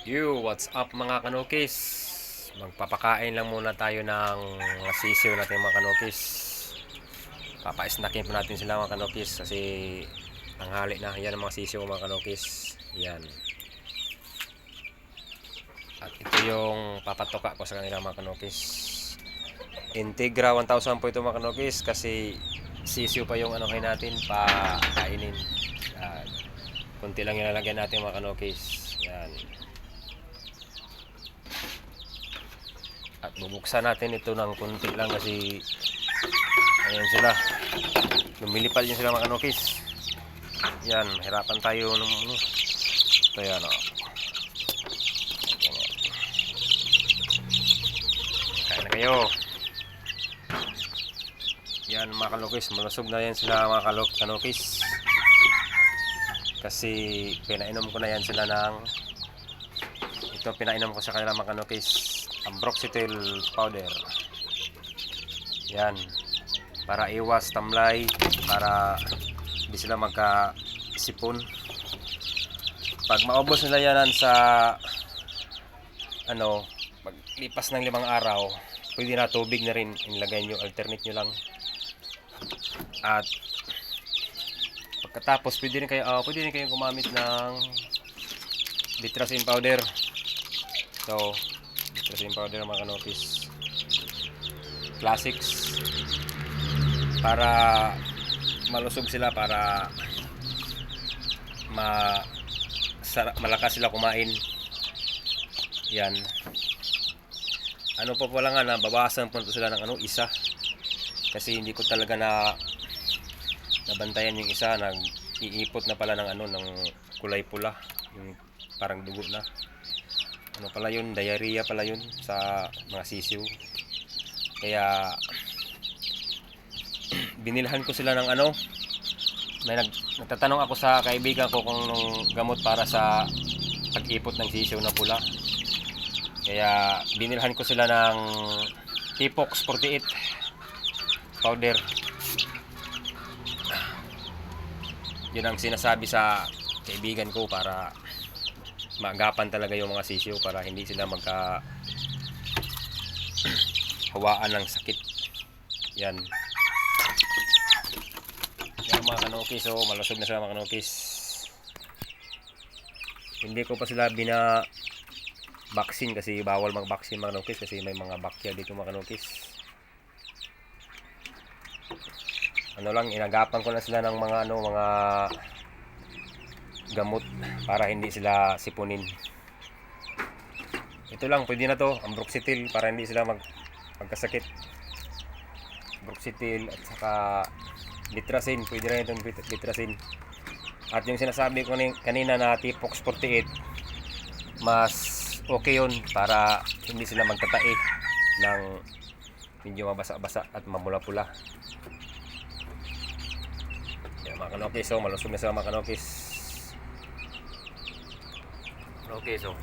What's up mga kanukis? Magpapakain lang muna tayo ng mga sisiw natin mga kanukis. Papaisnakin po natin sila mga kanukis kasi tanghali na. Yan ang mga sisiw mga kanukis. Yan. At ito yung papatoka ko sa kanila mga kanukis. Integra 1000 po ito mga kanukis kasi sisiw pa yung anuhin natin pakainin. Yan. Kunti lang yung lalagyan natin mga kanukis. Yan. At bubuksan natin ito ng kunti lang kasi ayan sila, lumilipad yun sila mga kanukis. Yan, mahirapan tayo ng ito yan o. Kain na kayo. Yan mga kanukis, malusog na yan sila mga kanukis kasi pinainom ko na yan sila ng ito, pinainom ko sa kanila mga kanukis, ambroxetil powder. Yan, para iwas tamlay, para hindi sila magkasipon. Pag maubos nila yan sa paglipas ng 5 araw, pwede na tubig na rin ilagay nyo, alternate nyo lang. At pagkatapos pwede rin kayo gumamit ng Ditracin powder. So Ditracin powder mga kanukis, classics, para malusog sila, para malakas sila kumain. Yan. Ano pa pala nga, nababawasan po sila ng isa kasi hindi ko talaga nabantayan yung isa, nag-iipot na pala ng ng kulay pula, yung parang dugo na. Ano pala yun, diarrhea pala yun sa mga sisiw. Kaya binilhan ko sila ng nagtatanong ako sa kaibigan ko kung gamot para sa pag-ipot ng sisiw na pula. Kaya binilhan ko sila ng Tipox 48 powder. Yun ang sinasabi sa kaibigan ko para maagapan talaga yung mga sisiw, para hindi sila hawaan ng sakit. Yan. Yan mga kanukis, so malusog na sila mga kanukis. Hindi ko pa sila vaccine kasi bawal mag-vaccine mga kanukis kasi may mga bakya dito mga kanukis. Inagapan ko na sila ng mga gamot para hindi sila sipunin. Ito lang, pwede na to, ambroxetil, para hindi sila magkasakit. Ambroxetil at saka Ditracin, pwede na itong Ditracin. At yung sinasabi ko kanina na Tipox 48, mas okay yun para hindi sila magtatae ng medyo mabasa-basa at mamula-pula. Yan mga kanukis, so malusog na sila mga kanukis. Okay, so